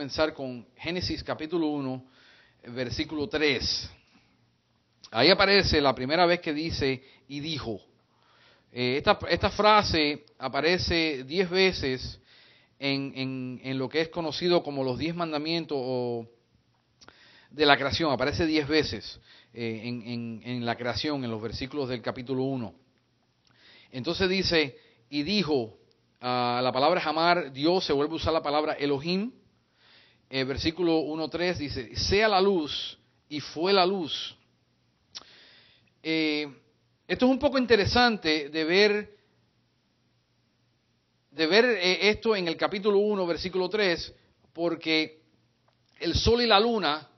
comenzar con Génesis capítulo 1, versículo 3. Ahí aparece la primera vez que dice, y dijo. Esta frase aparece 10 veces en lo que es conocido como los 10 mandamientos o de la creación. Aparece 10 veces en la creación, en los versículos del capítulo 1. Entonces dice, y dijo, la palabra jamar, Dios, se vuelve a usar la palabra Elohim. Versículo 1.3 dice, sea la luz, y fue la luz. Esto es un poco interesante de ver esto en el capítulo 1, versículo 3, porque el sol y la luna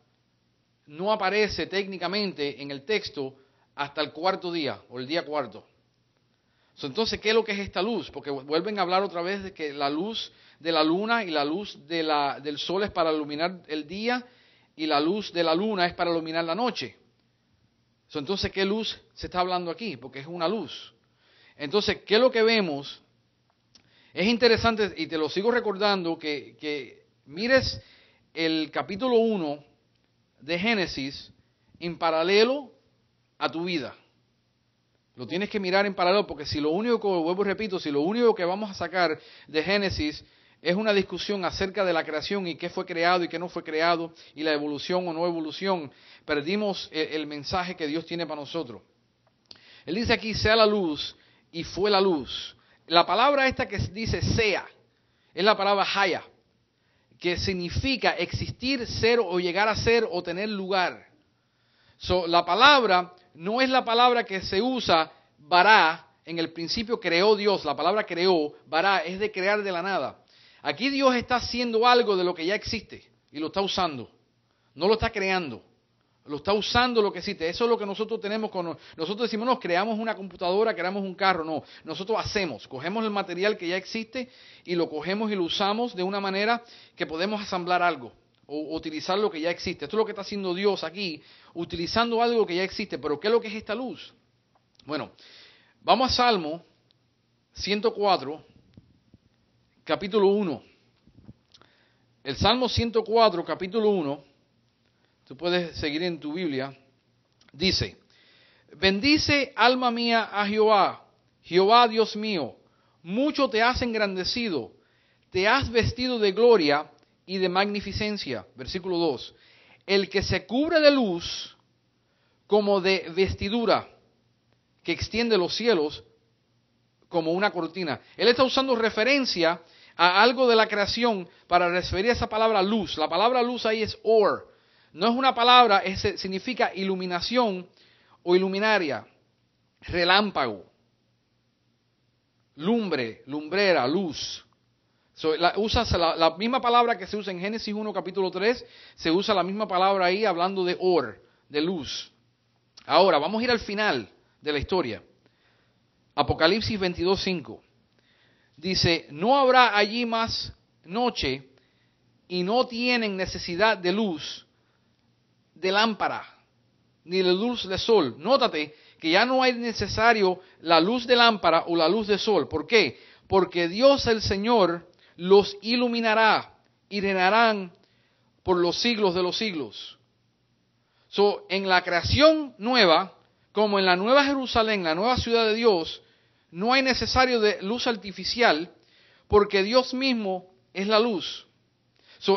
no aparece técnicamente en el texto hasta el cuarto día, o el día cuarto. Entonces, ¿qué es lo que es esta luz? Porque vuelven a hablar otra vez de que la luz de la luna y la luz del sol es para iluminar el día y la luz de la luna es para iluminar la noche. Entonces, ¿qué luz se está hablando aquí? Porque es una luz. Entonces, ¿qué es lo que vemos? Es interesante, y te lo sigo recordando, que mires el capítulo 1 de Génesis en paralelo a tu vida. Lo tienes que mirar en paralelo, porque si lo único que, vuelvo y repito, si lo único que vamos a sacar de Génesis es una discusión acerca de la creación y qué fue creado y qué no fue creado, y la evolución o no evolución, perdimos el mensaje que Dios tiene para nosotros. Él dice aquí, sea la luz, y fue la luz. La palabra esta que dice sea, es la palabra haya, que significa existir, ser o llegar a ser o tener lugar. La palabra no es la palabra que se usa, bará, en el principio creó Dios, la palabra creó, bará, es de crear de la nada. Aquí Dios está haciendo algo de lo que ya existe y lo está usando, no lo está creando. Lo está usando lo que existe. Eso es lo que nosotros tenemos con nosotros decimos, no, creamos una computadora, creamos un carro. No, nosotros hacemos, cogemos el material que ya existe y lo cogemos y lo usamos de una manera que podemos asamblar algo o utilizar lo que ya existe. Esto es lo que está haciendo Dios aquí, utilizando algo que ya existe. Pero ¿qué es lo que es esta luz? Bueno, vamos a Salmo 104, capítulo 1. El Salmo 104, capítulo 1. Tú puedes seguir en tu Biblia. Dice, bendice alma mía a Jehová, Jehová Dios mío, mucho te has engrandecido, te has vestido de gloria y de magnificencia. Versículo 2, el que se cubre de luz como de vestidura, que extiende los cielos como una cortina. Él está usando referencia a algo de la creación para referir a esa palabra luz. La palabra luz ahí es or. No es una palabra, significa iluminación o iluminaria, relámpago, lumbre, lumbrera, luz. Usa la misma palabra que se usa en Génesis 1, capítulo 3, se usa la misma palabra ahí hablando de or, de luz. Ahora, vamos a ir al final de la historia. Apocalipsis 22, 5. Dice, no habrá allí más noche y no tienen necesidad de luz, de lámpara, ni de luz de sol. Nótate que ya no es necesario la luz de lámpara o la luz de sol. ¿Por qué? Porque Dios el Señor los iluminará y reinarán por los siglos de los siglos. En la creación nueva, como en la nueva Jerusalén, la nueva ciudad de Dios, no hay necesario de luz artificial, porque Dios mismo es la luz.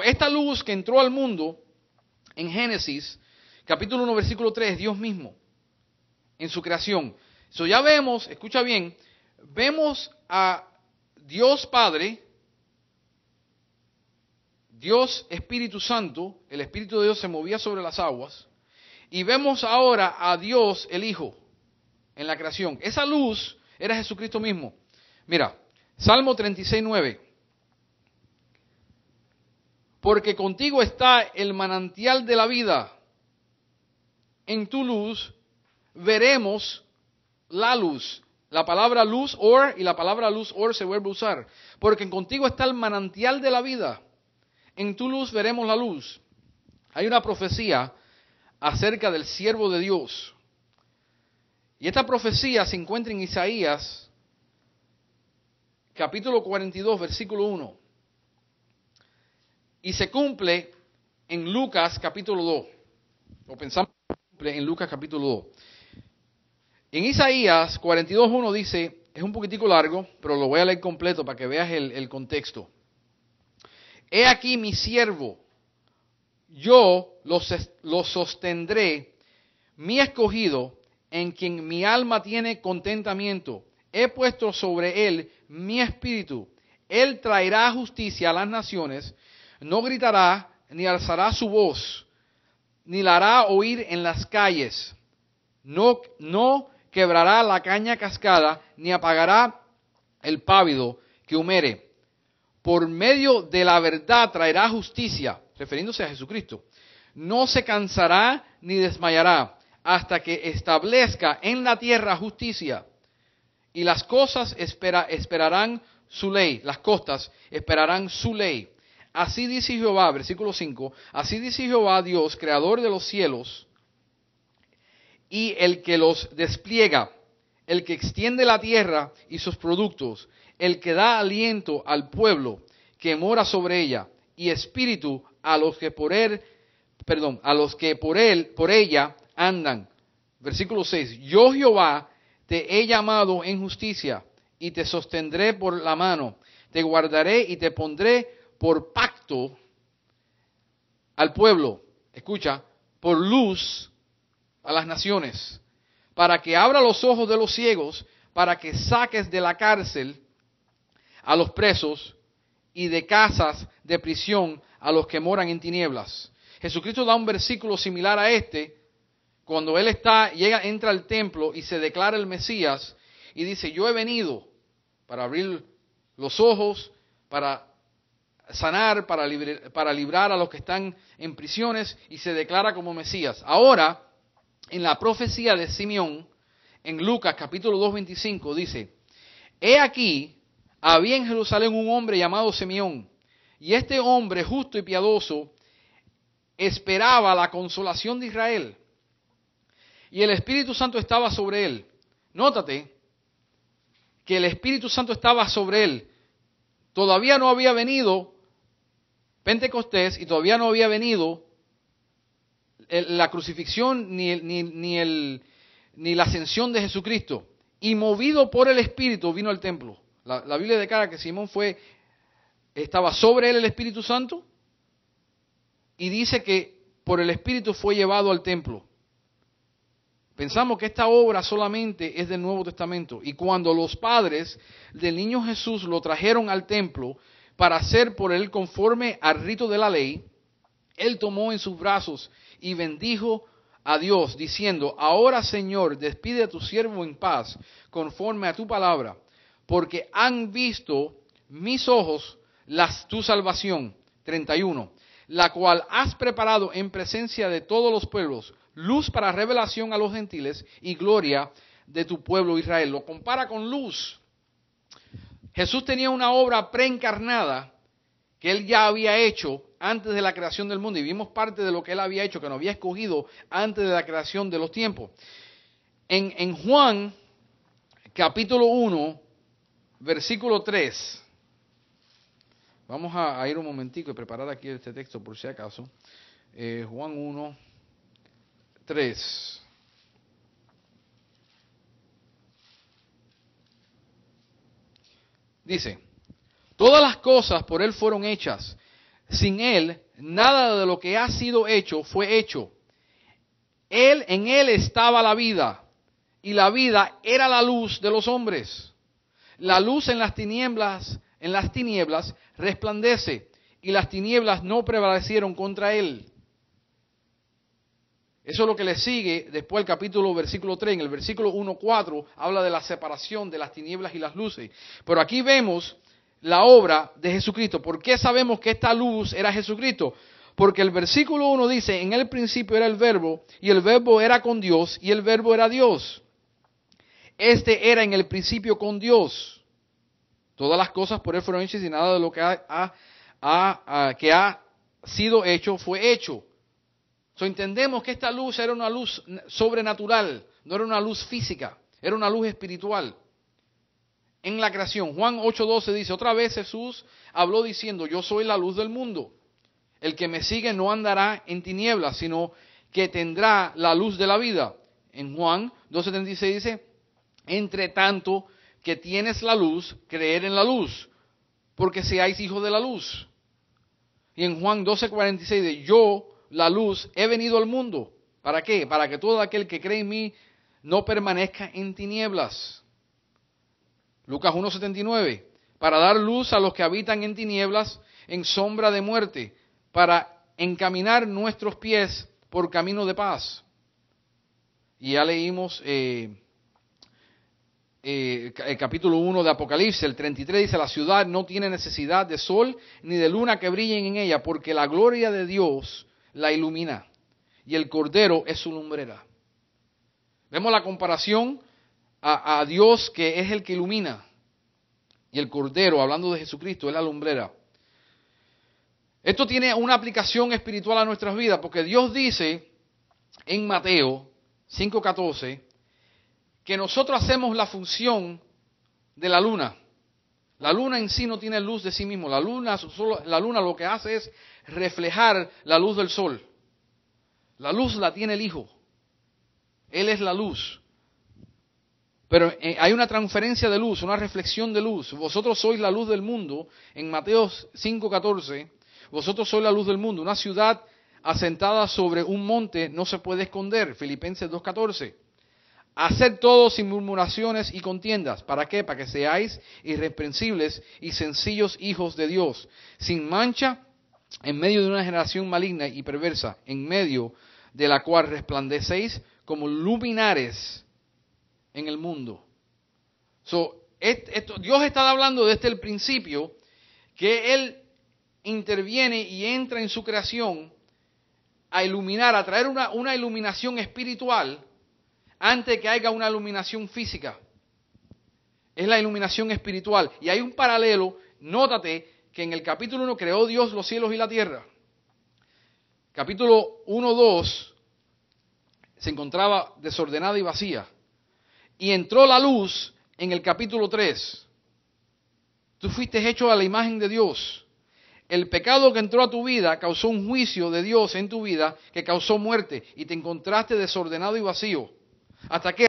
Esta luz que entró al mundo en Génesis, capítulo 1, versículo 3, Dios mismo, en su creación. Ya vemos, escucha bien, vemos a Dios Padre, Dios Espíritu Santo, el Espíritu de Dios se movía sobre las aguas, y vemos ahora a Dios el Hijo en la creación. Esa luz era Jesucristo mismo. Mira, Salmo 36, 9. Porque contigo está el manantial de la vida. En tu luz veremos la luz. La palabra luz or y la palabra luz or se vuelve a usar. Porque contigo está el manantial de la vida. En tu luz veremos la luz. Hay una profecía acerca del siervo de Dios. Y esta profecía se encuentra en Isaías, capítulo 42, versículo 1. y se cumple en Lucas capítulo 2. O pensamos que se cumple en Lucas capítulo 2. En Isaías 42:1 dice, es un poquitico largo, pero lo voy a leer completo para que veas el contexto. He aquí mi siervo, yo lo sostendré, mi escogido, en quien mi alma tiene contentamiento. He puesto sobre él mi espíritu. Él traerá justicia a las naciones, no gritará ni alzará su voz, ni la hará oír en las calles. No quebrará la caña cascada, ni apagará el pábido que humere. Por medio de la verdad traerá justicia, refiriéndose a Jesucristo. No se cansará ni desmayará, hasta que establezca en la tierra justicia. Y las cosas esperarán su ley, las costas esperarán su ley. Así dice Jehová, versículo 5, así dice Jehová Dios, creador de los cielos, y el que los despliega, el que extiende la tierra y sus productos, el que da aliento al pueblo que mora sobre ella, y espíritu a los que por ella andan. Versículo 6, yo Jehová te he llamado en justicia, y te sostendré por la mano, te guardaré y te pondré por pacto al pueblo, escucha, por luz a las naciones, para que abra los ojos de los ciegos, para que saques de la cárcel a los presos y de casas de prisión a los que moran en tinieblas. Jesucristo da un versículo similar a este, cuando él entra al templo y se declara el Mesías y dice, yo he venido para abrir los ojos, para sanar, para librar a los que están en prisiones, y se declara como Mesías. Ahora, en la profecía de Simeón, en Lucas capítulo 2:25 dice, he aquí, había en Jerusalén un hombre llamado Simeón, y este hombre justo y piadoso esperaba la consolación de Israel, y el Espíritu Santo estaba sobre él. Nótate que el Espíritu Santo estaba sobre él. Todavía no había venido Pentecostés y todavía no había venido la crucifixión ni la ascensión de Jesucristo. Y movido por el Espíritu vino al templo. La Biblia declara que Simón estaba sobre él el Espíritu Santo, y dice que por el Espíritu fue llevado al templo. Pensamos que esta obra solamente es del Nuevo Testamento, y cuando los padres del niño Jesús lo trajeron al templo para hacer por él conforme al rito de la ley, él tomó en sus brazos y bendijo a Dios, diciendo, ahora Señor, despide a tu siervo en paz, conforme a tu palabra, porque han visto mis ojos tu salvación. 31. La cual has preparado en presencia de todos los pueblos, luz para revelación a los gentiles y gloria de tu pueblo Israel. Lo compara con luz. Jesús tenía una obra preencarnada que él ya había hecho antes de la creación del mundo, y vimos parte de lo que él había hecho, que nos había escogido antes de la creación de los tiempos. En Juan capítulo 1, versículo 3, vamos a ir un momentico y preparar aquí este texto por si acaso. Juan 1, 3. Dice, todas las cosas por él fueron hechas. Sin él, nada de lo que ha sido hecho fue hecho. En él estaba la vida, y la vida era la luz de los hombres. La luz en las tinieblas resplandece, y las tinieblas no prevalecieron contra él. Eso es lo que le sigue después el capítulo, versículo 3. En el versículo 1:4 habla de la separación de las tinieblas y las luces. Pero aquí vemos la obra de Jesucristo. ¿Por qué sabemos que esta luz era Jesucristo? Porque el versículo 1 dice, en el principio era el verbo, y el verbo era con Dios, y el verbo era Dios. Este era en el principio con Dios. Todas las cosas por él fueron hechas, y nada de lo que ha sido hecho fue hecho. Entendemos que esta luz era una luz sobrenatural, no era una luz física, era una luz espiritual. En la creación, Juan 8:12 dice, otra vez Jesús habló diciendo, yo soy la luz del mundo. El que me sigue no andará en tinieblas, sino que tendrá la luz de la vida. En Juan 2:76 dice, entre tanto que tienes la luz, creer en la luz, porque seáis hijos de la luz. Y en Juan 12:46 dice, yo, la luz, he venido al mundo. ¿Para qué? Para que todo aquel que cree en mí no permanezca en tinieblas. Lucas 1:79, para dar luz a los que habitan en tinieblas, en sombra de muerte, para encaminar nuestros pies por camino de paz. Y ya leímos el capítulo 1 de Apocalipsis, el 33 dice, la ciudad no tiene necesidad de sol ni de luna que brillen en ella, porque la gloria de Dios la ilumina, y el Cordero es su lumbrera. Vemos la comparación a Dios, que es el que ilumina, y el Cordero, hablando de Jesucristo, es la lumbrera. Esto tiene una aplicación espiritual a nuestras vidas, porque Dios dice en Mateo 5:14 que nosotros hacemos la función de la luna. La luna en sí no tiene luz de sí mismo. La luna lo que hace es reflejar la luz del sol. La luz la tiene el Hijo. Él es la luz. Pero hay una transferencia de luz, una reflexión de luz. Vosotros sois la luz del mundo. En Mateo 5:14, vosotros sois la luz del mundo. Una ciudad asentada sobre un monte no se puede esconder. Filipenses 2:14. Haced todo sin murmuraciones y contiendas. ¿Para qué? Para que seáis irreprensibles y sencillos hijos de Dios, sin mancha, en medio de una generación maligna y perversa, en medio de la cual resplandecéis como luminares en el mundo. Dios está hablando desde el principio que Él interviene y entra en su creación a iluminar, a traer una iluminación espiritual antes que haya una iluminación física. Es la iluminación espiritual. Y hay un paralelo, nótate que en el capítulo 1 creó Dios los cielos y la tierra. Capítulo 1:2 se encontraba desordenada y vacía. Y entró la luz en el capítulo 3. Tú fuiste hecho a la imagen de Dios. El pecado que entró a tu vida causó un juicio de Dios en tu vida que causó muerte y te encontraste desordenado y vacío. Hasta que,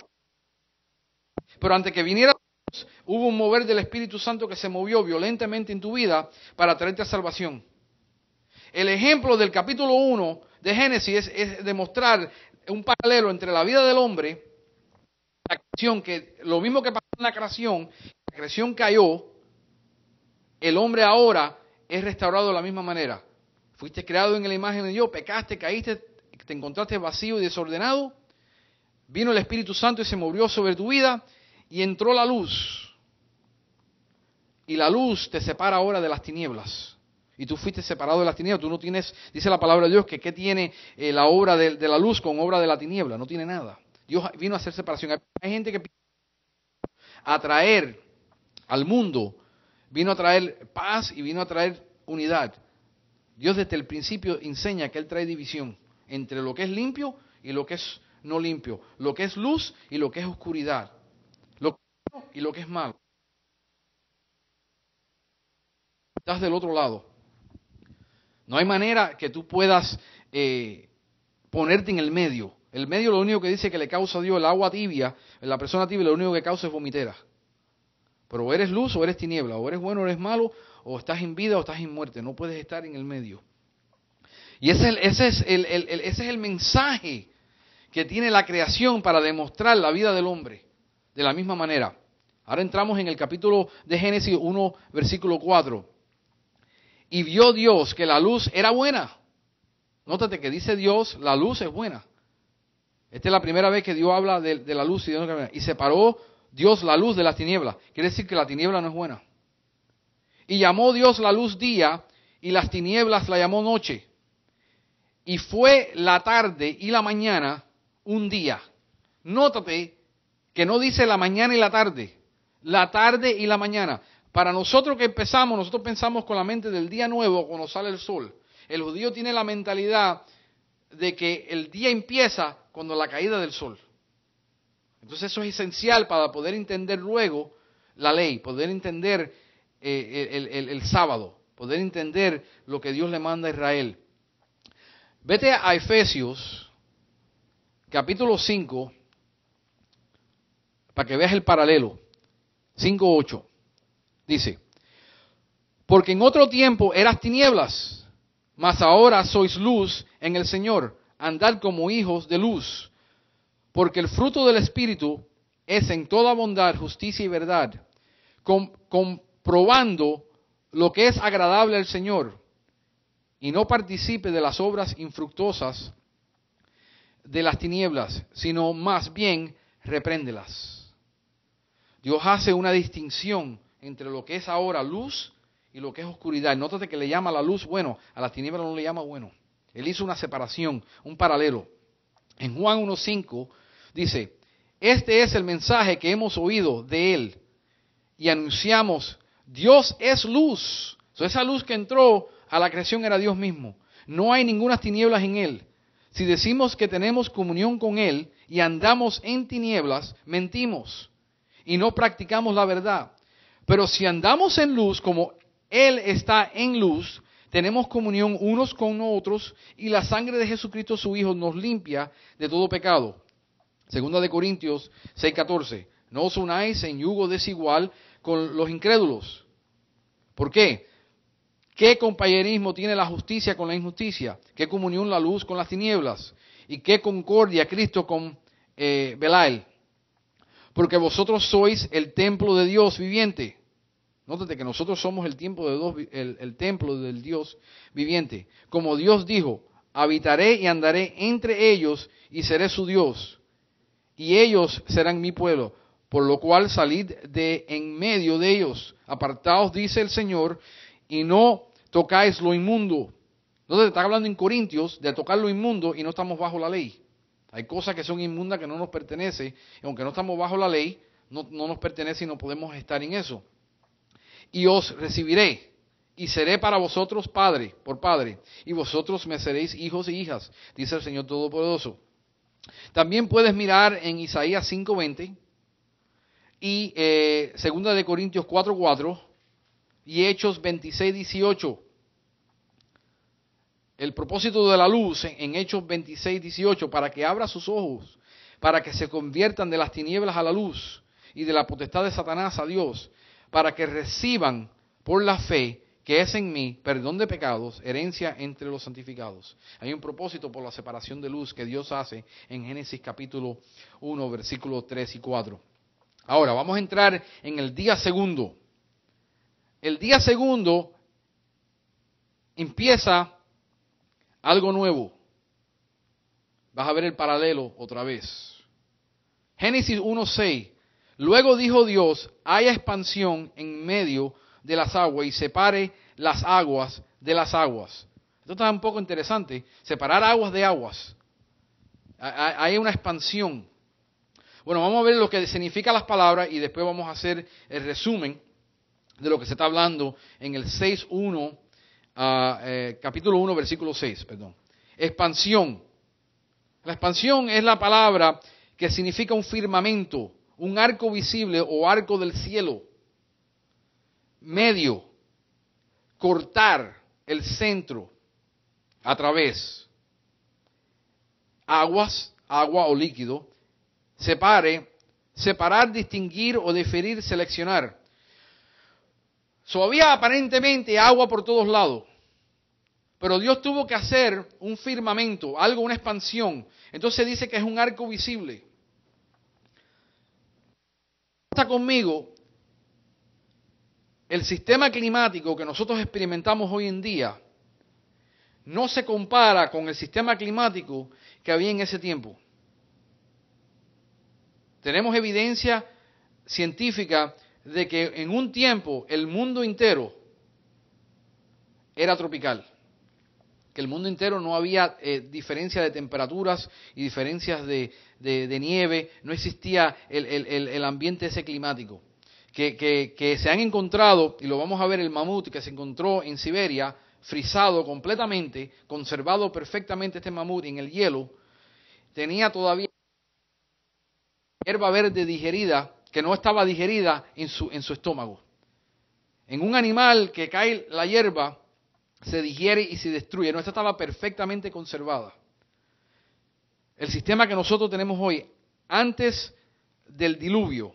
pero antes que viniera Dios, hubo un mover del Espíritu Santo que se movió violentamente en tu vida para traerte a salvación. El ejemplo del capítulo 1 de Génesis es demostrar un paralelo entre la vida del hombre, la creación, que lo mismo que pasó en la creación cayó, el hombre ahora es restaurado de la misma manera. Fuiste creado en la imagen de Dios, pecaste, caíste, te encontraste vacío y desordenado. Vino el Espíritu Santo y se movió sobre tu vida y entró la luz. Y la luz te separa ahora de las tinieblas. Y tú fuiste separado de las tinieblas. Tú no tienes, dice la palabra de Dios, que ¿qué tiene la obra de la luz con obra de la tiniebla? No tiene nada. Dios vino a hacer separación. Hay gente que a traer al mundo, vino a traer paz y vino a traer unidad. Dios desde el principio enseña que Él trae división entre lo que es limpio y lo que es no limpio, lo que es luz y lo que es oscuridad, lo que es bueno y lo que es malo. Estás del otro lado. No hay manera que tú puedas ponerte en el medio. El medio lo único que dice que le causa a Dios, el agua tibia, la persona tibia lo único que causa es vomitera. Pero o eres luz o eres tiniebla, o eres bueno o eres malo, o estás en vida o estás en muerte. No puedes estar en el medio. Y ese es el mensaje que tiene la creación para demostrar la vida del hombre, de la misma manera. Ahora entramos en el capítulo de Génesis 1, versículo 4. Y vio Dios que la luz era buena. Nótate que dice Dios, la luz es buena. Esta es la primera vez que Dios habla de la luz y separó Dios la luz de las tinieblas. Quiere decir que la tiniebla no es buena. Y llamó Dios la luz día y las tinieblas la llamó noche. Y fue la tarde y la mañana un día. Nótate que no dice la mañana y la tarde y la mañana. Para nosotros que nosotros pensamos con la mente del día nuevo cuando sale el sol. El judío tiene la mentalidad de que el día empieza cuando la caída del sol. Entonces eso es esencial para poder entender luego la ley, poder entender el sábado, poder entender lo que Dios le manda a Israel. Vete a Efesios, capítulo 5, para que veas el paralelo. 5:8. Dice, porque en otro tiempo eras tinieblas, mas ahora sois luz en el Señor. Andad como hijos de luz. Porque el fruto del Espíritu es en toda bondad, justicia y verdad, comprobando lo que es agradable al Señor, y no participe de las obras infructuosas de las tinieblas, sino más bien repréndelas. Dios hace una distinción entre lo que es ahora luz y lo que es oscuridad. Nótate que le llama a la luz bueno, a las tinieblas no le llama bueno. Él hizo una separación, un paralelo. En Juan 1:5 dice, este es el mensaje que hemos oído de Él y anunciamos, Dios es luz. Esa luz que entró a la creación era Dios mismo. No hay ninguna tinieblas en Él. Si decimos que tenemos comunión con Él y andamos en tinieblas, mentimos y no practicamos la verdad. Pero si andamos en luz como Él está en luz, tenemos comunión unos con otros y la sangre de Jesucristo su Hijo nos limpia de todo pecado. Segunda de Corintios 6:14. No os unáis en yugo desigual con los incrédulos. ¿Por qué? ¿Qué compañerismo tiene la justicia con la injusticia? ¿Qué comunión la luz con las tinieblas? ¿Y qué concordia Cristo con Belial? Porque vosotros sois el templo de Dios viviente. Nótate que nosotros somos el templo del Dios viviente. Como Dios dijo, habitaré y andaré entre ellos y seré su Dios. Y ellos serán mi pueblo. Por lo cual salid de en medio de ellos. Apartaos, dice el Señor, y no tocáis lo inmundo. Entonces está hablando en Corintios de tocar lo inmundo y no estamos bajo la ley. Hay cosas que son inmundas que no nos pertenecen. Y aunque no estamos bajo la ley, no nos pertenece y no podemos estar en eso. Y os recibiré y seré para vosotros padre, por padre, y vosotros me seréis hijos y hijas, dice el Señor Todopoderoso. También puedes mirar en Isaías 5:20 y segunda de Corintios 4:4 y Hechos 26:18. El propósito de la luz en Hechos 26:18, para que abra sus ojos, para que se conviertan de las tinieblas a la luz y de la potestad de Satanás a Dios, para que reciban por la fe que es en mí perdón de pecados, herencia entre los santificados. Hay un propósito por la separación de luz que Dios hace en Génesis capítulo 1, versículos 3 y 4. Ahora, vamos a entrar en el día segundo. El día segundo empieza algo nuevo. Vas a ver el paralelo otra vez. Génesis 1:6. Luego dijo Dios, haya expansión en medio de las aguas y separe las aguas de las aguas. Esto está un poco interesante. Separar aguas de aguas. Hay una expansión. Bueno, vamos a ver lo que significan las palabras y después vamos a hacer el resumen de lo que se está hablando en el 6:1, capítulo 1, versículo 6, perdón. Expansión. La expansión es la palabra que significa un firmamento, un arco visible o arco del cielo. Medio, cortar el centro a través. Agua o líquido. Separar, distinguir o diferir, seleccionar. Había aparentemente agua por todos lados, pero Dios tuvo que hacer un firmamento, una expansión. Entonces dice que es un arco visible. Está conmigo, el sistema climático que nosotros experimentamos hoy en día no se compara con el sistema climático que había en ese tiempo. Tenemos evidencia científica de que en un tiempo el mundo entero era tropical. Que el mundo entero no había diferencia de temperaturas y diferencias de nieve, no existía el ambiente ese climático. Que se han encontrado, y lo vamos a ver, el mamut que se encontró en Siberia, frisado completamente, conservado perfectamente este mamut en el hielo, tenía todavía hierba verde digerida, que no estaba digerida en su estómago. En un animal que cae la hierba, se digiere y se destruye. No, esta estaba perfectamente conservada. El sistema que nosotros tenemos hoy, antes del diluvio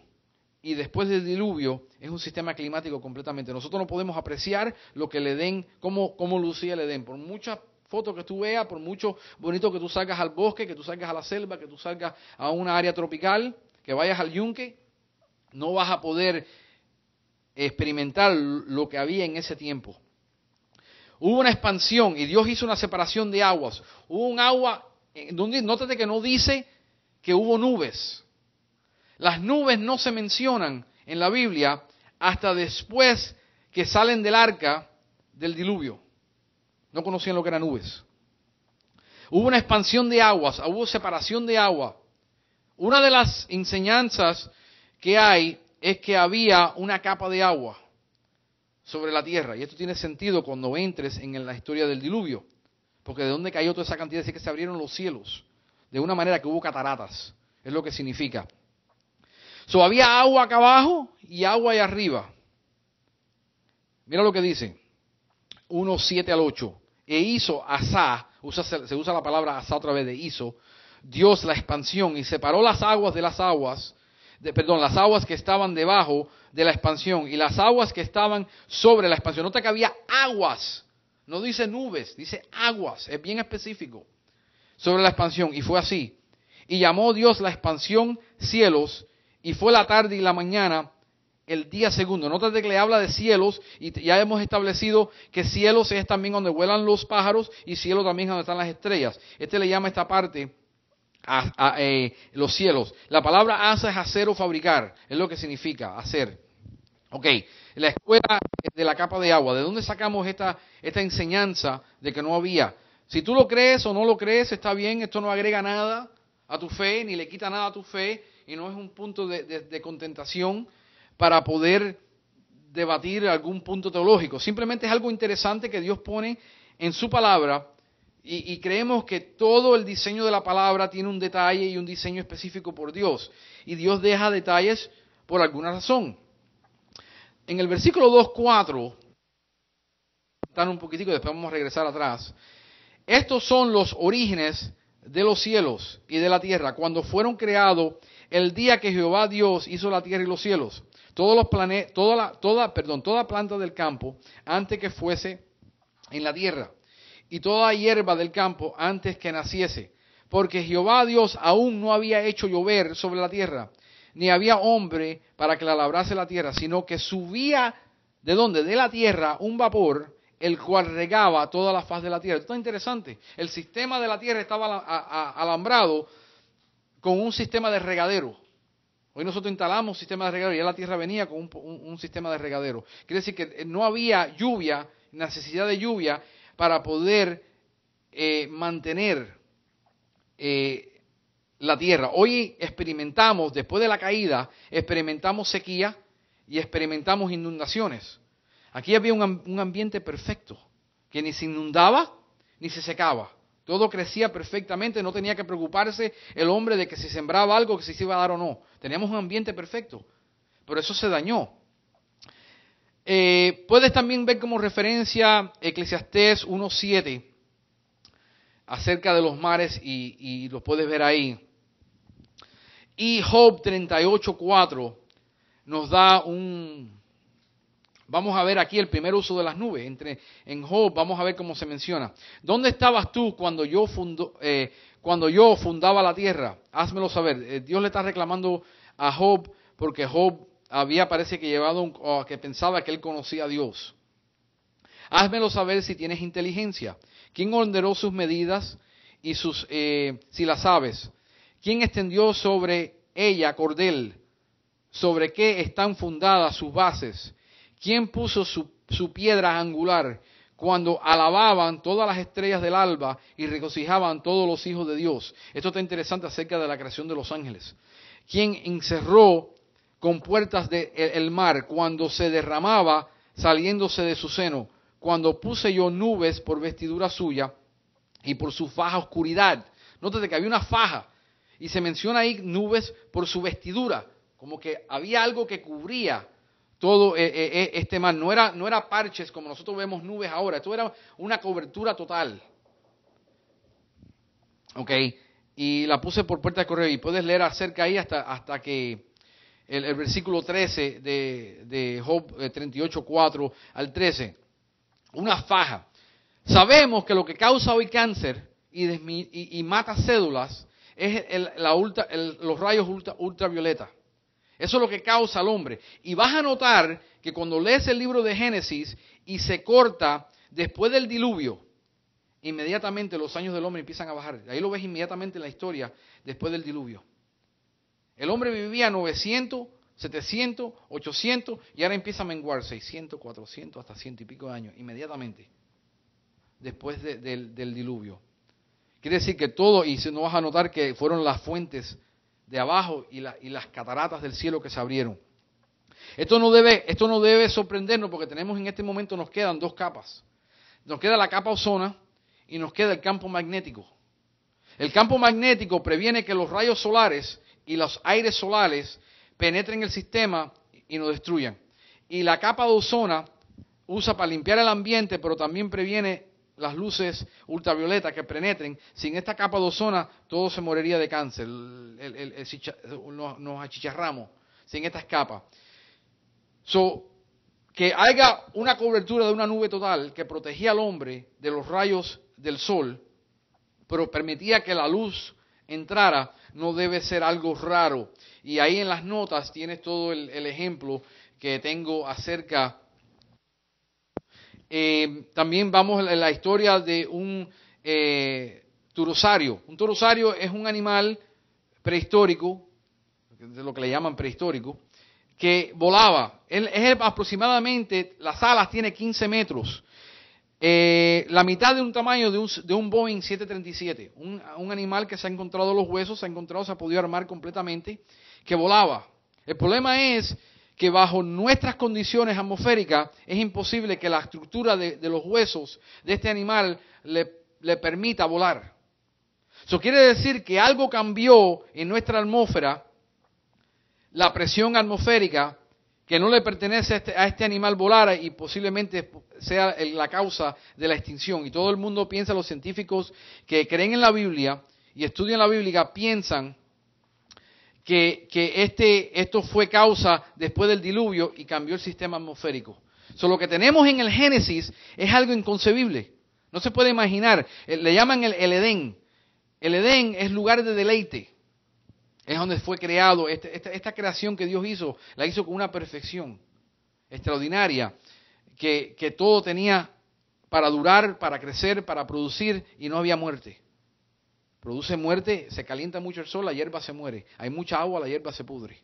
y después del diluvio, es un sistema climático completamente. Nosotros no podemos apreciar lo que el Edén, cómo lucía el Edén. Por muchas fotos que tú veas, por mucho bonito que tú salgas al bosque, que tú salgas a la selva, que tú salgas a una área tropical, que vayas al yunque, no vas a poder experimentar lo que había en ese tiempo. Hubo una expansión y Dios hizo una separación de aguas. Hubo un agua, nótate que no dice que hubo nubes. Las nubes no se mencionan en la Biblia hasta después que salen del arca del diluvio. No conocían lo que eran nubes. Hubo una expansión de aguas, hubo separación de agua. Una de las enseñanzas que hay es que había una capa de agua sobre la tierra. Y esto tiene sentido cuando entres en la historia del diluvio. Porque de dónde cayó toda esa cantidad, dice que se abrieron los cielos. De una manera que hubo cataratas. Es lo que significa. Había agua acá abajo y agua allá arriba. Mira lo que dice. 1:7 al 8. E hizo Asá, se usa la palabra Asá otra vez de hizo, Dios la expansión y separó las aguas de las aguas, las aguas que estaban debajo de la expansión y las aguas que estaban sobre la expansión. Nota que había aguas, no dice nubes, dice aguas, es bien específico, sobre la expansión. Y fue así. Y llamó Dios la expansión cielos, y fue la tarde y la mañana el día segundo. Nótate que le habla de cielos, y ya hemos establecido que cielos es también donde vuelan los pájaros, y cielo también es donde están las estrellas. Le llama esta parte los cielos. La palabra asa es hacer o fabricar, es lo que significa hacer. Ok, la escuela de la capa de agua. ¿De dónde sacamos esta enseñanza de que no había? Si tú lo crees o no lo crees, está bien, esto no agrega nada a tu fe, ni le quita nada a tu fe, y no es un punto de contentación para poder debatir algún punto teológico. Simplemente es algo interesante que Dios pone en su palabra, y creemos que todo el diseño de la palabra tiene un detalle y un diseño específico por Dios, y Dios deja detalles por alguna razón. En el versículo 2:4, están un poquitico, después vamos a regresar atrás. Estos son los orígenes de los cielos y de la tierra, cuando fueron creados el día que Jehová Dios hizo la tierra y los cielos. Toda planta del campo antes que fuese en la tierra, y toda hierba del campo antes que naciese, porque Jehová Dios aún no había hecho llover sobre la tierra, ni había hombre para que la labrase la tierra, sino que subía, ¿de dónde? De la tierra un vapor, el cual regaba toda la faz de la tierra. Esto es interesante. El sistema de la tierra estaba alambrado con un sistema de regadero. Hoy nosotros instalamos un sistema de regadero y ya la tierra venía con un sistema de regadero. Quiere decir que no había lluvia, necesidad de lluvia para poder mantener la tierra. Hoy experimentamos, después de la caída, experimentamos sequía y experimentamos inundaciones. Aquí había un ambiente perfecto, que ni se inundaba ni se secaba. Todo crecía perfectamente, no tenía que preocuparse el hombre de que si sembraba algo, que si se iba a dar o no. Teníamos un ambiente perfecto, pero eso se dañó. Puedes también ver como referencia Eclesiastés 1:7 acerca de los mares y lo puedes ver ahí. Y Job 38:4 nos da vamos a ver aquí el primer uso de las nubes. En Job vamos a ver cómo se menciona. ¿Dónde estabas tú cuando yo fundaba la tierra? Házmelo saber. Dios le está reclamando a Job porque Job parece que que pensaba que él conocía a Dios. Házmelo saber si tienes inteligencia. ¿Quién ordenó sus medidas y si las sabes? ¿Quién extendió sobre ella cordel? ¿Sobre qué están fundadas sus bases? ¿Quién puso su piedra angular cuando alababan todas las estrellas del alba y regocijaban todos los hijos de Dios? Esto está interesante acerca de la creación de los ángeles. ¿Quién encerró con puertas el mar cuando se derramaba saliéndose de su seno? Cuando puse yo nubes por vestidura suya y por su faja oscuridad. Nótate que había una faja y se menciona ahí nubes por su vestidura, como que había algo que cubría todo este mar. No era parches como nosotros vemos nubes ahora. Esto era una cobertura total. Ok, y la puse por puerta de correo y puedes leer acerca ahí hasta que el versículo 13 de Job 38, 4 al 13. Una faja. Sabemos que lo que causa hoy cáncer y mata células es los rayos ultravioleta. Eso es lo que causa al hombre. Y vas a notar que cuando lees el libro de Génesis y se corta después del diluvio, inmediatamente los años del hombre empiezan a bajar. Ahí lo ves inmediatamente en la historia después del diluvio. El hombre vivía 900, 700, 800 y ahora empieza a menguar 600, 400 hasta 100 y pico de años inmediatamente después del diluvio. Quiere decir que todo, y no vas a notar que fueron las fuentes de abajo y las cataratas del cielo que se abrieron. Esto no debe sorprendernos porque tenemos en este momento, nos quedan dos capas. Nos queda la capa ozona y nos queda el campo magnético. El campo magnético previene que los rayos solares y los aires solares penetren el sistema y nos destruyan. Y la capa de ozona usa para limpiar el ambiente, pero también previene las luces ultravioletas que penetren. Sin esta capa de ozona, todo se moriría de cáncer. Nos achicharramos sin estas capas. Que haya una cobertura de una nube total que protegía al hombre de los rayos del sol, pero permitía que la luz entrara, no debe ser algo raro. Y ahí en las notas tienes todo el ejemplo que tengo acerca. También vamos a la historia de un turosario. Un turosario es un animal prehistórico, de lo que le llaman prehistórico, que volaba. Es aproximadamente, las alas tiene 15 metros. La mitad de un tamaño de un Boeing 737. Un animal que se ha encontrado los huesos, se ha podido armar completamente, que volaba. El problema es que bajo nuestras condiciones atmosféricas es imposible que la estructura de los huesos de este animal le permita volar. Eso quiere decir que algo cambió en nuestra atmósfera, la presión atmosférica, que no le pertenece a este animal volar y posiblemente sea la causa de la extinción. Y todo el mundo piensa, los científicos que creen en la Biblia y estudian la Biblia, piensan que esto fue causa después del diluvio y cambió el sistema atmosférico. Lo que tenemos en el Génesis es algo inconcebible. No se puede imaginar. Le llaman el Edén. El Edén es lugar de deleite. Es donde fue creado. Esta creación que Dios hizo, la hizo con una perfección extraordinaria, que todo tenía para durar, para crecer, para producir, y no había muerte. Produce muerte, se calienta mucho el sol, la hierba se muere. Hay mucha agua, la hierba se pudre.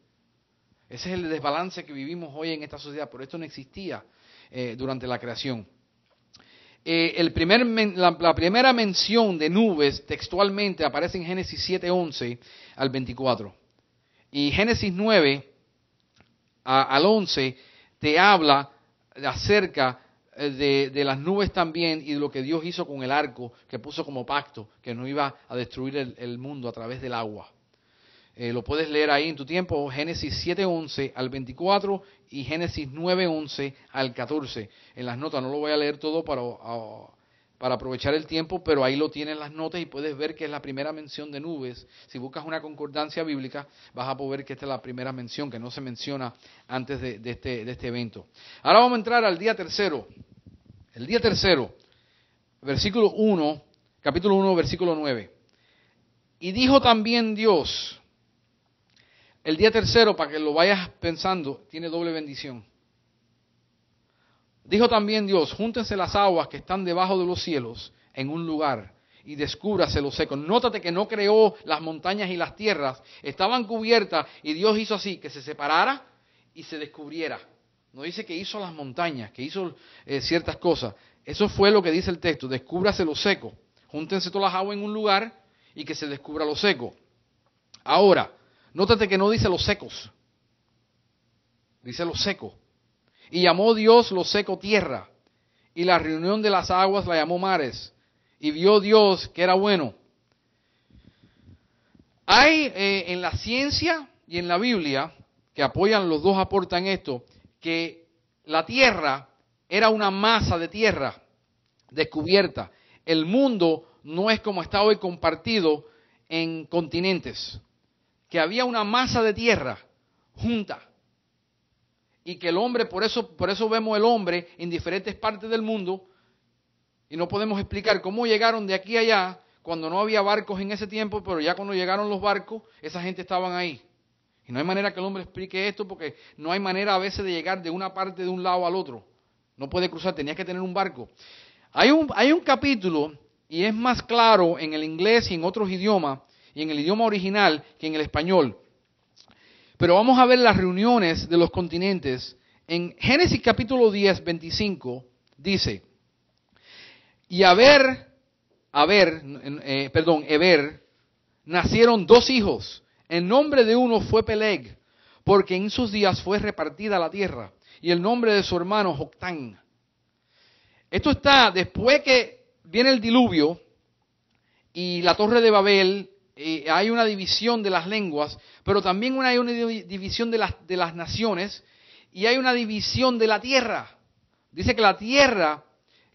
Ese es el desbalance que vivimos hoy en esta sociedad, pero esto no existía durante la creación. La primera mención de nubes textualmente aparece en Génesis 7:11 al 24. Y Génesis 9 al 11 te habla acerca de las nubes también y de lo que Dios hizo con el arco que puso como pacto, que no iba a destruir el mundo a través del agua. Lo puedes leer ahí en tu tiempo, Génesis 7:11 al 24 y Génesis 9:11 al 14. En las notas, no lo voy a leer todo para aprovechar el tiempo, pero ahí lo tienes en las notas y puedes ver que es la primera mención de nubes. Si buscas una concordancia bíblica, vas a poder ver que esta es la primera mención, que no se menciona antes de este evento. Ahora vamos a entrar al día tercero. El día tercero, versículo 1, capítulo 1, versículo 9. Y dijo también Dios. El día tercero, para que lo vayas pensando, tiene doble bendición. Dijo también Dios, júntense las aguas que están debajo de los cielos en un lugar y descúbrase lo seco. Nótate que no creó las montañas y las tierras, estaban cubiertas y Dios hizo así, que se separara y se descubriera. No dice que hizo las montañas, que hizo ciertas cosas. Eso fue lo que dice el texto, descúbrase lo seco. Júntense todas las aguas en un lugar y que se descubra lo seco. Ahora, nótate que no dice los secos, dice lo seco. Y llamó Dios lo seco tierra, y la reunión de las aguas la llamó mares. Y vio Dios que era bueno. Hay en la ciencia y en la Biblia, que apoyan, los dos aportan esto, que la tierra era una masa de tierra descubierta. El mundo no es como está hoy compartido en continentes, que había una masa de tierra junta y que el hombre, por eso vemos el hombre en diferentes partes del mundo y no podemos explicar cómo llegaron de aquí a allá cuando no había barcos en ese tiempo, pero ya cuando llegaron los barcos, esa gente estaban ahí. Y no hay manera que el hombre explique esto porque no hay manera a veces de llegar de una parte de un lado al otro. No puede cruzar, tenías que tener un barco. Hay un capítulo, y es más claro en el inglés y en otros idiomas, y en el idioma original que en el español. Pero vamos a ver las reuniones de los continentes. En Génesis capítulo 10, 25, dice, y Eber, nacieron 2 hijos. El nombre de uno fue Peleg, porque en sus días fue repartida la tierra, y el nombre de su hermano Joctán. Esto está después que viene el diluvio y la torre de Babel. Hay una división de las lenguas, pero también hay una división de las naciones y hay una división de la tierra. Dice que la tierra,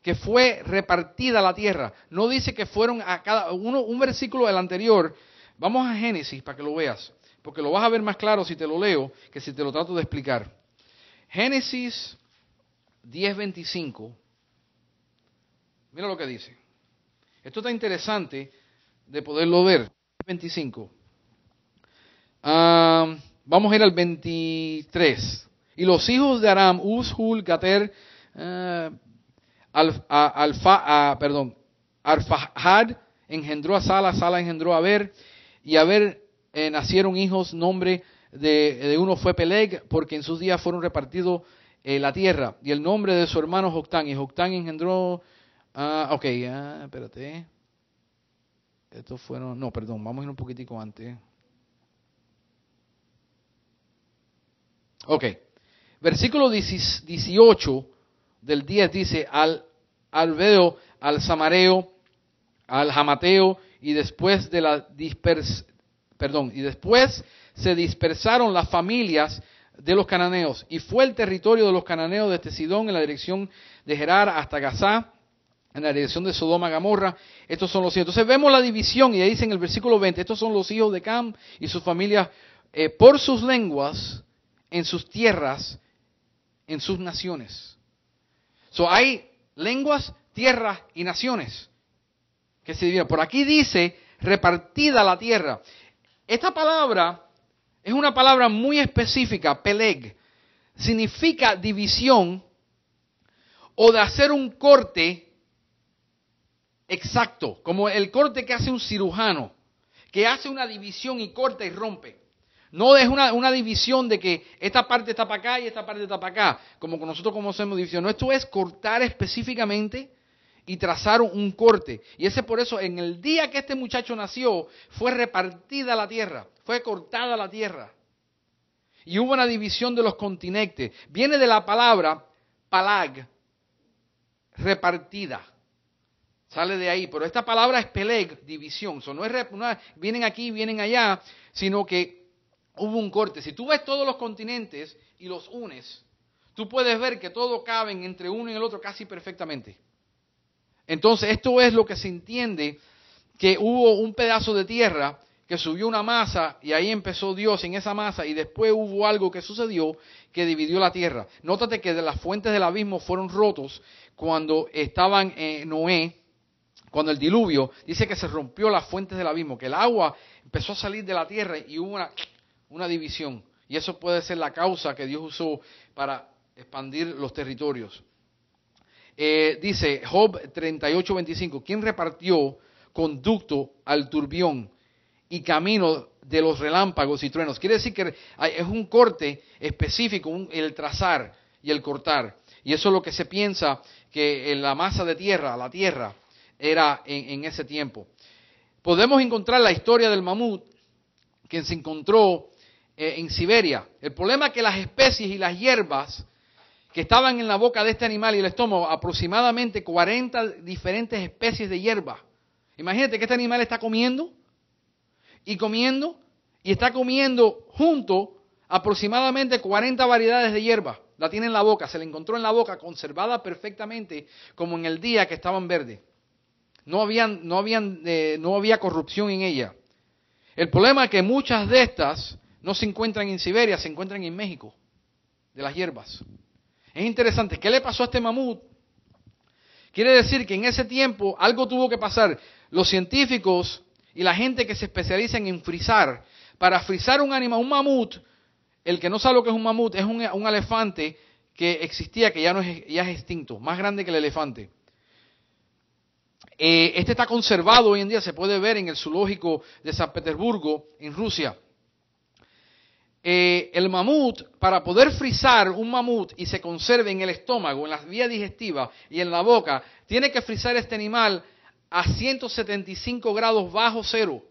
que fue repartida la tierra, no dice que fueron a cada uno. Un versículo del anterior, vamos a Génesis para que lo veas, porque lo vas a ver más claro si te lo leo que si te lo trato de explicar. Génesis 10:25, mira lo que dice. Esto está interesante de poderlo ver. 25. Vamos a ir al 23. Y los hijos de Aram, Uz, Hul, Gater, Arfajad engendró a Sala, Sala engendró a Aber, y Aber nacieron hijos, nombre de uno fue Peleg, porque en sus días fueron repartidos la tierra, y el nombre de su hermano Joctán, y Joctán engendró, espérate. Estos fueron, no, perdón, vamos a ir un poquitico antes. Ok, versículo 18 del 10 dice, al Albeo, al Samareo, al Jamateo, y después y después se dispersaron las familias de los cananeos, y fue el territorio de los cananeos desde Sidón en la dirección de Gerar hasta Gazá, en la dirección de Sodoma y Gomorra. Estos son los hijos. Entonces vemos la división y ahí dice en el versículo 20, estos son los hijos de Cam y sus familias por sus lenguas, en sus tierras, en sus naciones. Hay lenguas, tierras y naciones que se dividen. Por aquí dice repartida la tierra. Esta palabra es una palabra muy específica, Peleg. Significa división o de hacer un corte exacto, como el corte que hace un cirujano, que hace una división y corta y rompe. No es una división de que esta parte está para acá y esta parte está para acá, como nosotros conocemos división. No, esto es cortar específicamente y trazar un corte. Y por eso, en el día que este muchacho nació, fue repartida la tierra, fue cortada la tierra. Y hubo una división de los continentes. Viene de la palabra palag, repartida. Sale de ahí, pero esta palabra es Peleg, división. No es vienen aquí, vienen allá, sino que hubo un corte. Si tú ves todos los continentes y los unes, tú puedes ver que todo caben entre uno y el otro casi perfectamente. Entonces, esto es lo que se entiende, que hubo un pedazo de tierra que subió una masa y ahí empezó Dios en esa masa y después hubo algo que sucedió que dividió la tierra. Nótate que de las fuentes del abismo fueron rotos cuando estaban Noé. Cuando el diluvio, dice que se rompió las fuentes del abismo, que el agua empezó a salir de la tierra y hubo una división. Y eso puede ser la causa que Dios usó para expandir los territorios. Dice Job 38:25, ¿quién repartió conducto al turbión y camino de los relámpagos y truenos? Quiere decir que es un corte específico, el trazar y el cortar. Y eso es lo que se piensa que en la masa de tierra, la tierra, era en ese tiempo. Podemos encontrar la historia del mamut que se encontró en Siberia. El problema es que las especies y las hierbas que estaban en la boca de este animal y el estómago, aproximadamente 40 diferentes especies de hierba. Imagínate que este animal está comiendo y está comiendo junto aproximadamente 40 variedades de hierba. La tiene en la boca, se la encontró en la boca, conservada perfectamente como en el día que estaban verdes. No había corrupción en ella. El problema es que muchas de estas no se encuentran en Siberia, se encuentran en México, de las hierbas. Es interesante, ¿qué le pasó a este mamut? Quiere decir que en ese tiempo algo tuvo que pasar. Los científicos y la gente que se especializa en frizar, para frizar un animal, un mamut, el que no sabe lo que es un mamut, es un elefante que existía, que ya es extinto, más grande que el elefante. Este está conservado hoy en día, se puede ver en el zoológico de San Petersburgo, en Rusia. El mamut, para poder frizar un mamut y se conserve en el estómago, en las vías digestivas y en la boca, tiene que frizar este animal a 175 grados bajo cero.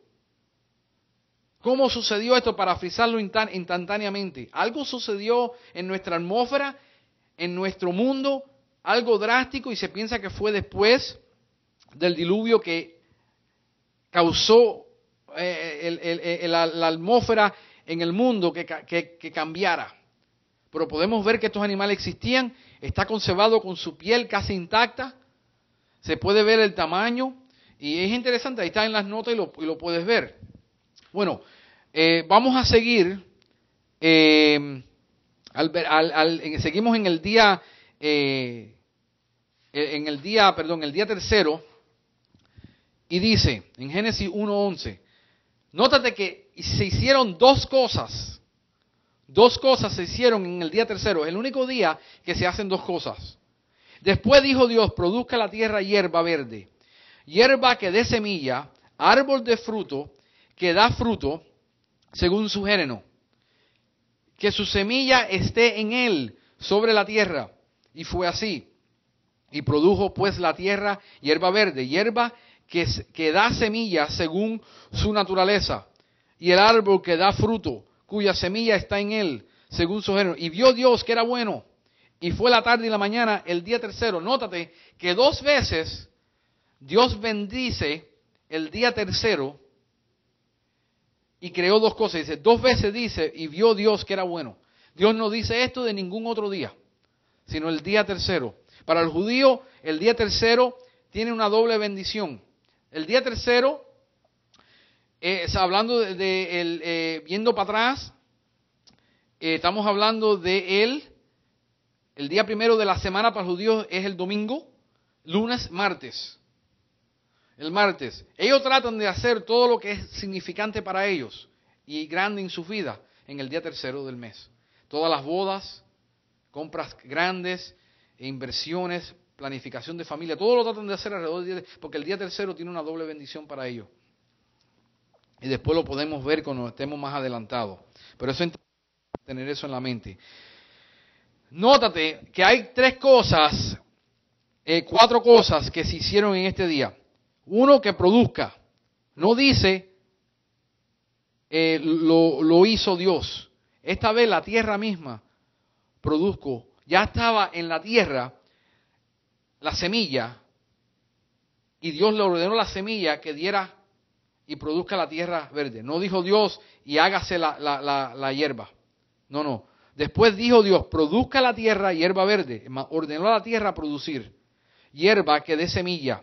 ¿Cómo sucedió esto para frizarlo instantáneamente? Algo sucedió en nuestra atmósfera, en nuestro mundo, algo drástico, y se piensa que fue después del diluvio que causó la atmósfera en el mundo que cambiara. Pero podemos ver que estos animales existían, está conservado con su piel casi intacta, se puede ver el tamaño, y es interesante, ahí está en las notas y lo puedes ver. Bueno, vamos a seguir, seguimos en el día, el día tercero, y dice, en Génesis 1:11, nótate que se hicieron dos cosas se hicieron en el día tercero, es el único día que se hacen dos cosas. Después dijo Dios, produzca la tierra hierba verde, hierba que dé semilla, árbol de fruto, que da fruto según su género, que su semilla esté en él sobre la tierra. Y fue así. Y produjo pues la tierra hierba verde, hierba que da semilla según su naturaleza, y el árbol que da fruto, cuya semilla está en él según su género. Y vio Dios que era bueno. Y fue la tarde y la mañana el día tercero. Nótate que dos veces Dios bendice el día tercero y creó dos cosas. Dice, dos veces dice, y vio Dios que era bueno. Dios no dice esto de ningún otro día, sino el día tercero. Para el judío, el día tercero tiene una doble bendición. El día tercero, hablando viendo para atrás, estamos hablando de el día primero de la semana para los judíos es el domingo, lunes, martes. El martes. Ellos tratan de hacer todo lo que es significante para ellos y grande en su vida en el día tercero del mes. Todas las bodas, compras grandes, inversiones, planificación de familia, todo lo tratan de hacer alrededor del día, porque el día tercero tiene una doble bendición para ellos. Y después lo podemos ver cuando estemos más adelantados. Pero eso es importante tener eso en la mente. Nótate que hay cuatro cosas que se hicieron en este día. Uno, que produzca. No dice lo hizo Dios. Esta vez la tierra misma produjo. Ya estaba en la tierra la semilla y Dios le ordenó la semilla que diera y produzca la tierra verde. No dijo Dios y hágase la hierba. No. Después dijo Dios, produzca la tierra hierba verde. Ordenó a la tierra producir hierba que dé semilla,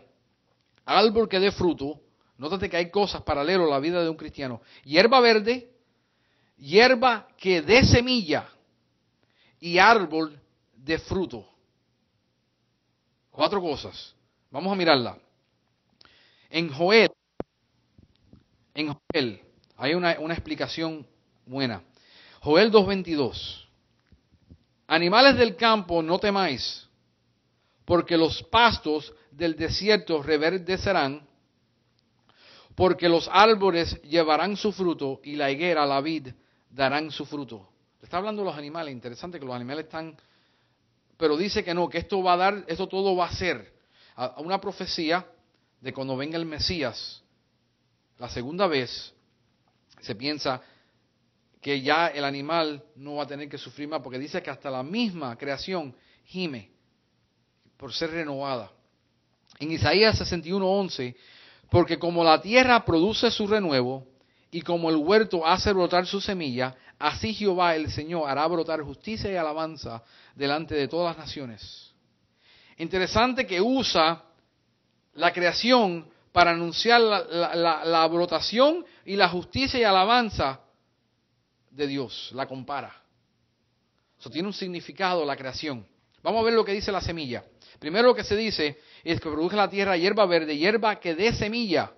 árbol que dé fruto. Nótate que hay cosas paralelas a la vida de un cristiano. Hierba verde, hierba que dé semilla y árbol de fruto. Cuatro cosas. Vamos a mirarla. En Joel hay una explicación buena. Joel 2:22. Animales del campo, no temáis, porque los pastos del desierto reverdecerán, porque los árboles llevarán su fruto y la higuera, la vid, darán su fruto. Está hablando de los animales, interesante que los animales están, pero dice que no, que esto todo va a ser una profecía de cuando venga el Mesías. La segunda vez se piensa que ya el animal no va a tener que sufrir más, porque dice que hasta la misma creación gime por ser renovada. En Isaías 61:11, porque como la tierra produce su renuevo y como el huerto hace brotar su semilla, así Jehová el Señor hará brotar justicia y alabanza delante de todas las naciones. Interesante que usa la creación para anunciar la brotación y la justicia y alabanza de Dios. La compara. Eso tiene un significado la creación. Vamos a ver lo que dice la semilla. Primero lo que se dice es que produce la tierra hierba verde, hierba que dé semilla.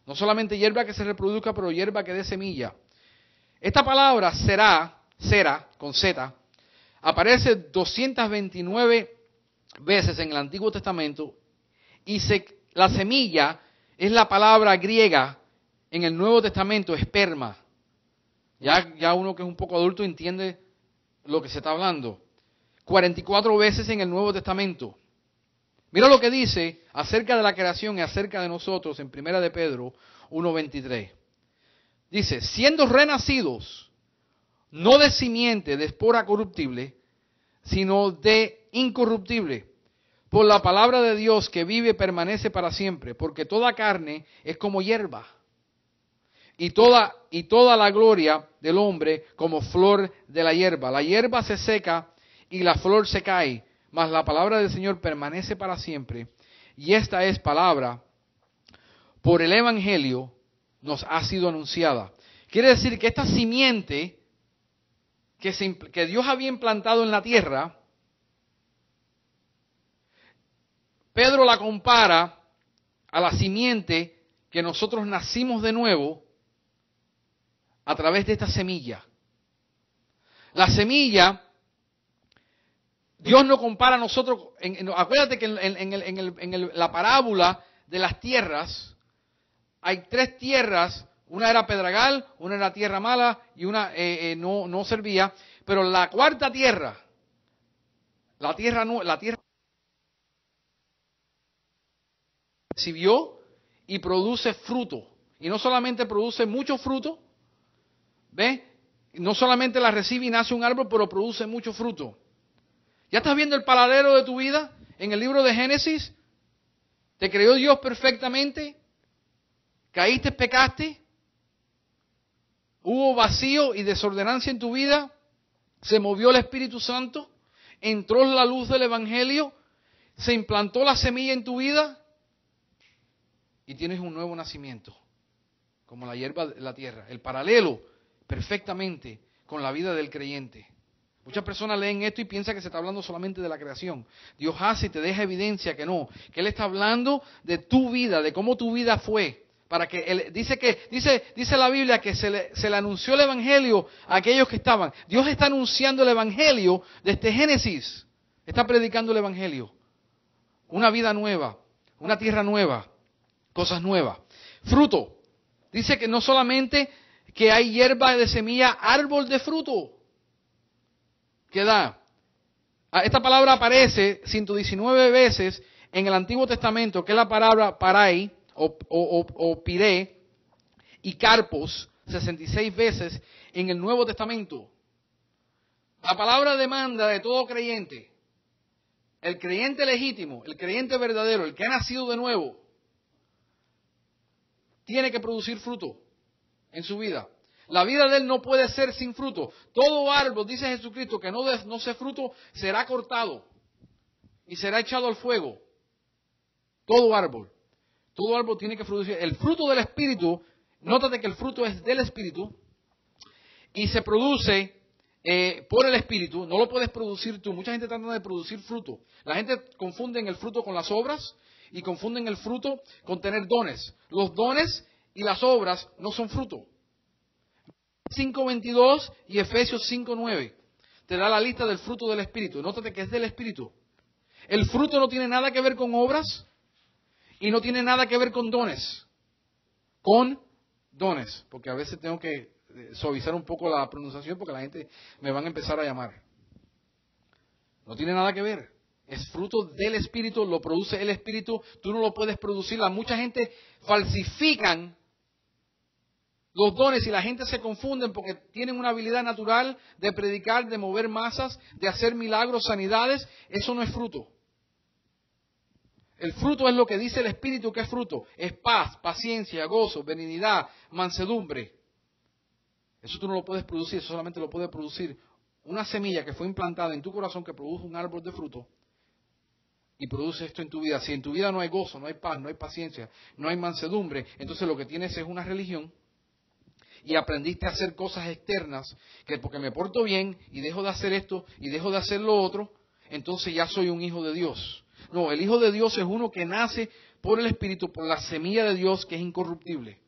No solamente hierba que se reproduzca, pero hierba que dé semilla. Esta palabra cera, con Z, aparece 229 veces en el Antiguo Testamento y la semilla es la palabra griega en el Nuevo Testamento, esperma. Ya uno que es un poco adulto entiende lo que se está hablando. 44 veces en el Nuevo Testamento. Mira lo que dice acerca de la creación y acerca de nosotros en 1 de Pedro 1:23. Dice, siendo renacidos, no de simiente de espora corruptible, sino de incorruptible, por la palabra de Dios que vive y permanece para siempre, porque toda carne es como hierba, y toda la gloria del hombre como flor de la hierba. La hierba se seca y la flor se cae, mas la palabra del Señor permanece para siempre. Y esta es palabra por el Evangelio nos ha sido anunciada. Quiere decir que esta simiente que Dios había implantado en la tierra, Pedro la compara a la simiente que nosotros nacimos de nuevo a través de esta semilla. La semilla, Dios no compara a nosotros, acuérdate que en la parábola de las tierras, hay 3 tierras, una era pedregal, una era tierra mala y una no servía, pero la cuarta tierra, la tierra recibió y produce fruto. Y no solamente produce mucho fruto, ¿ve? No solamente la recibe y nace un árbol, pero produce mucho fruto. ¿Ya estás viendo el paralelo de tu vida en el libro de Génesis? ¿Te creó Dios perfectamente? ¿Caíste, pecaste? ¿Hubo vacío y desordenancia en tu vida? ¿Se movió el Espíritu Santo? ¿Entró la luz del Evangelio? ¿Se implantó la semilla en tu vida? Y tienes un nuevo nacimiento, como la hierba de la tierra. El paralelo perfectamente con la vida del creyente. Muchas personas leen esto y piensan que se está hablando solamente de la creación. Dios hace y te deja evidencia que no, que Él está hablando de tu vida, de cómo tu vida fue. Para que él, dice la Biblia que se le anunció el Evangelio a aquellos que estaban. Dios está anunciando el Evangelio desde Génesis. Está predicando el Evangelio. Una vida nueva, una tierra nueva, cosas nuevas. Fruto. Dice que no solamente que hay hierba de semilla, árbol de fruto que da. Esta palabra aparece 119 veces en el Antiguo Testamento, que es la palabra parai o piré, y carpos 66 veces en el Nuevo Testamento. La palabra demanda de todo creyente, el creyente legítimo, el creyente verdadero, el que ha nacido de nuevo, tiene que producir fruto en su vida. La vida de él no puede ser sin fruto. Todo árbol, dice Jesucristo, que no dé fruto, será cortado y será echado al fuego. Todo árbol tiene que producir. El fruto del Espíritu, nótate que el fruto es del Espíritu y se produce por el Espíritu. No lo puedes producir tú. Mucha gente trata de producir fruto. La gente confunde el fruto con las obras y confunden el fruto con tener dones. Los dones y las obras no son fruto. 5:22 y Efesios 5:9 te da la lista del fruto del Espíritu. Nótate que es del Espíritu. El fruto no tiene nada que ver con obras y no tiene nada que ver con dones. Con dones, porque a veces tengo que suavizar un poco la pronunciación porque la gente me van a empezar a llamar. No tiene nada que ver. Es fruto del Espíritu, lo produce el Espíritu, tú no lo puedes producir. Mucha gente falsifican los dones y la gente se confunden porque tienen una habilidad natural de predicar, de mover masas, de hacer milagros, sanidades. Eso no es fruto. El fruto es lo que dice el Espíritu que es fruto. Es paz, paciencia, gozo, benignidad, mansedumbre. Eso tú no lo puedes producir, eso solamente lo puede producir una semilla que fue implantada en tu corazón que produce un árbol de fruto y produce esto en tu vida. Si en tu vida no hay gozo, no hay paz, no hay paciencia, no hay mansedumbre, entonces lo que tienes es una religión y aprendiste a hacer cosas externas que porque me porto bien y dejo de hacer esto y dejo de hacer lo otro, entonces ya soy un hijo de Dios. No, el hijo de Dios es uno que nace por el Espíritu, por la semilla de Dios que es incorruptible.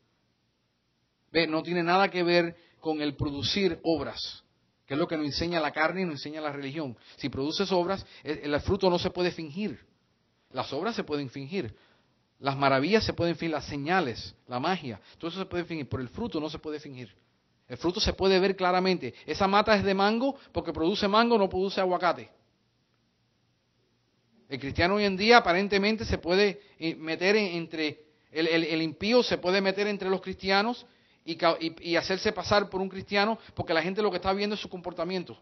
¿Ve? No tiene nada que ver con el producir obras, que es lo que nos enseña la carne y nos enseña la religión. Si produces obras, el fruto no se puede fingir. Las obras se pueden fingir. Las maravillas se pueden fingir, las señales, la magia, todo eso se puede fingir, pero el fruto no se puede fingir. El fruto se puede ver claramente. Esa mata es de mango porque produce mango, no produce aguacate. El cristiano hoy en día aparentemente se puede meter entre, el impío se puede meter entre los cristianos y hacerse pasar por un cristiano porque la gente lo que está viendo es su comportamiento.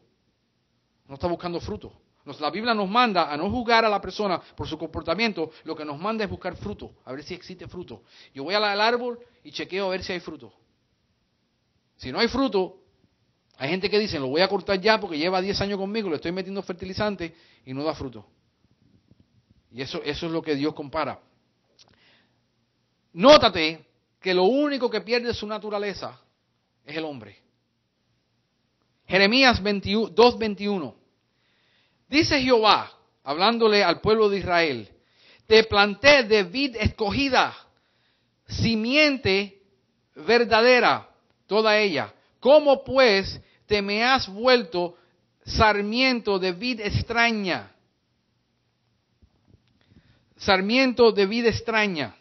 No está buscando fruto. La Biblia nos manda a no juzgar a la persona por su comportamiento, lo que nos manda es buscar fruto, a ver si existe fruto. Yo voy al árbol y chequeo a ver si hay fruto. Si no hay fruto, hay gente que dice, lo voy a cortar ya porque lleva 10 años conmigo, le estoy metiendo fertilizante y no da fruto. Y eso es lo que Dios compara. Nótate que lo único que pierde su naturaleza es el hombre. Jeremías 2:21. Dice Jehová, hablándole al pueblo de Israel, te planté de vid escogida, simiente verdadera, toda ella. ¿Cómo pues te me has vuelto sarmiento de vid extraña? Sarmiento de vid extraña.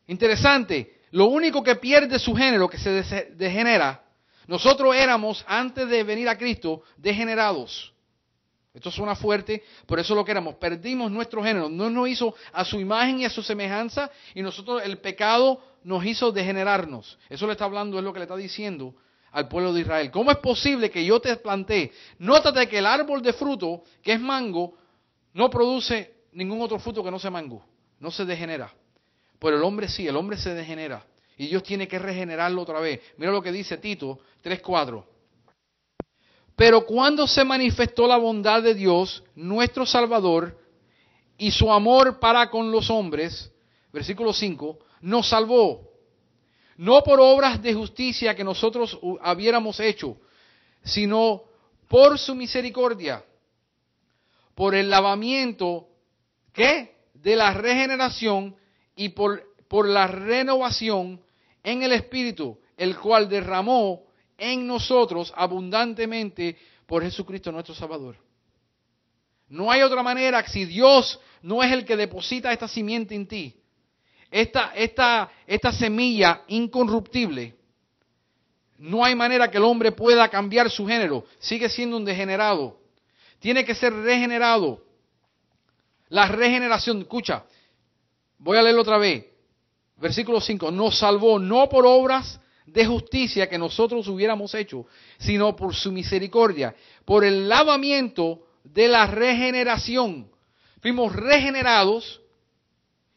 Interesante, lo único que pierde su género, que se degenera, nosotros éramos, antes de venir a Cristo, degenerados. Esto suena fuerte, pero eso es lo que éramos. Perdimos nuestro género. No nos hizo a su imagen y a su semejanza, y nosotros, el pecado nos hizo degenerarnos. Eso le está hablando, es lo que le está diciendo al pueblo de Israel. ¿Cómo es posible que yo te planté? Nótate que el árbol de fruto, que es mango, no produce ningún otro fruto que no sea mango. No se degenera. Pero el hombre sí, el hombre se degenera. Y Dios tiene que regenerarlo otra vez. Mira lo que dice Tito 3:4. Pero cuando se manifestó la bondad de Dios, nuestro Salvador, y su amor para con los hombres, versículo 5, nos salvó, no por obras de justicia que nosotros hubiéramos hecho, sino por su misericordia, por el lavamiento, ¿qué? De la regeneración y por la renovación en el Espíritu, el cual derramó en nosotros abundantemente por Jesucristo nuestro Salvador. No hay otra manera, si Dios no es el que deposita esta simiente en ti, esta semilla incorruptible, no hay manera que el hombre pueda cambiar su género. Sigue siendo un degenerado. Tiene que ser regenerado. La regeneración, escucha, voy a leerlo otra vez. Versículo 5, nos salvó no por obras de justicia que nosotros hubiéramos hecho, sino por su misericordia, por el lavamiento de la regeneración. Fuimos regenerados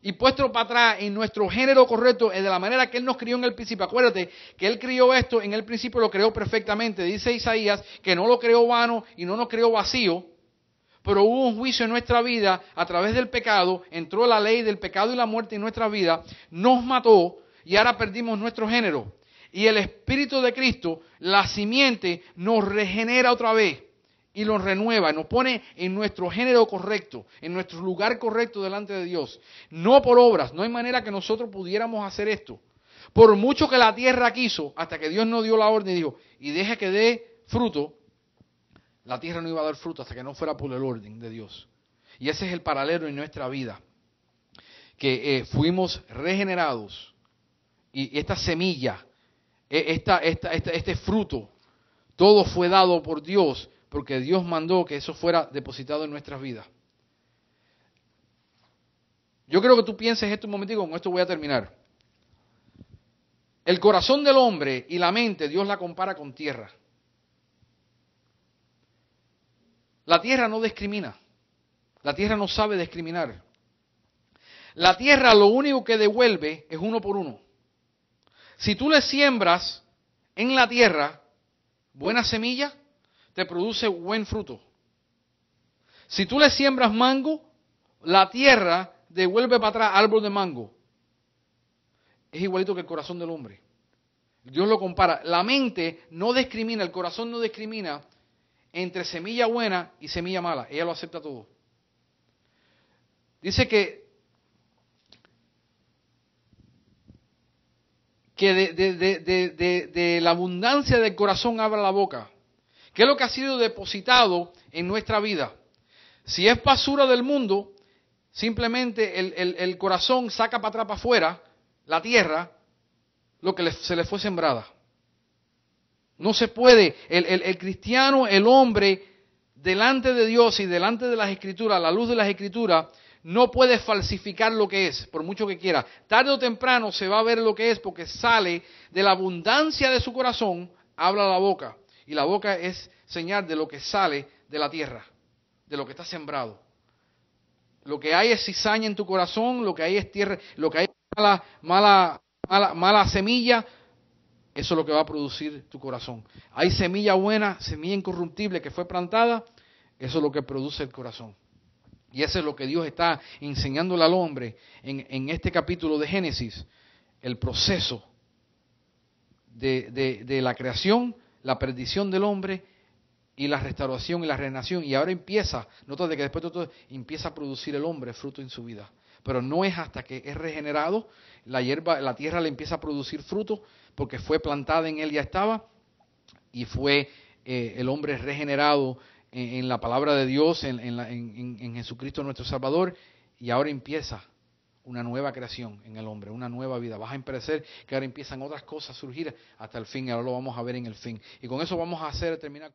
y puestos para atrás en nuestro género correcto, de la manera que Él nos crió en el principio. Acuérdate que Él crió esto, en el principio lo creó perfectamente. Dice Isaías que no lo creó vano y no nos creó vacío, pero hubo un juicio en nuestra vida a través del pecado, entró la ley del pecado y la muerte en nuestra vida, nos mató y ahora perdimos nuestro género. Y el Espíritu de Cristo, la simiente, nos regenera otra vez y nos renueva, nos pone en nuestro género correcto, en nuestro lugar correcto delante de Dios. No por obras, no hay manera que nosotros pudiéramos hacer esto. Por mucho que la tierra quiso, hasta que Dios nos dio la orden y dijo, y deja que dé fruto, la tierra no iba a dar fruto hasta que no fuera por el orden de Dios. Y ese es el paralelo en nuestra vida, que fuimos regenerados y esta semilla, este fruto, todo fue dado por Dios, porque Dios mandó que eso fuera depositado en nuestras vidas. Yo creo que tú pienses esto un momentico, con esto voy a terminar. El corazón del hombre y la mente, Dios la compara con tierra. La tierra no discrimina. La tierra no sabe discriminar. La tierra lo único que devuelve es uno por uno. Si tú le siembras en la tierra, buena semilla, te produce buen fruto. Si tú le siembras mango, la tierra devuelve para atrás árbol de mango. Es igualito que el corazón del hombre. Dios lo compara. La mente no discrimina, el corazón no discrimina entre semilla buena y semilla mala. Ella lo acepta todo. Dice que de la abundancia del corazón habla la boca. ¿Qué es lo que ha sido depositado en nuestra vida? Si es basura del mundo, simplemente el corazón saca para atrás, para afuera, la tierra, lo que se le fue sembrada. No se puede. El cristiano, el hombre, delante de Dios y delante de las Escrituras, a la luz de las Escrituras, no puede falsificar lo que es, por mucho que quiera. Tarde o temprano se va a ver lo que es, porque sale de la abundancia de su corazón, habla la boca. Y la boca es señal de lo que sale de la tierra, de lo que está sembrado. Lo que hay es cizaña en tu corazón, lo que hay es tierra, lo que hay es mala semilla, eso es lo que va a producir tu corazón. Hay semilla buena, semilla incorruptible que fue plantada, eso es lo que produce el corazón. Y eso es lo que Dios está enseñándole al hombre en este capítulo de Génesis, el proceso de la creación, la perdición del hombre y la restauración y la regeneración. Y ahora empieza, nota de que después de todo, empieza a producir el hombre fruto en su vida. Pero no es hasta que es regenerado, la tierra le empieza a producir fruto, porque fue plantada en él, ya estaba, y fue el hombre regenerado en la palabra de Dios, en Jesucristo nuestro Salvador, y ahora empieza una nueva creación en el hombre, una nueva vida. Vas a empezar que ahora empiezan otras cosas a surgir hasta el fin, y ahora lo vamos a ver en el fin. Y con eso vamos a terminar.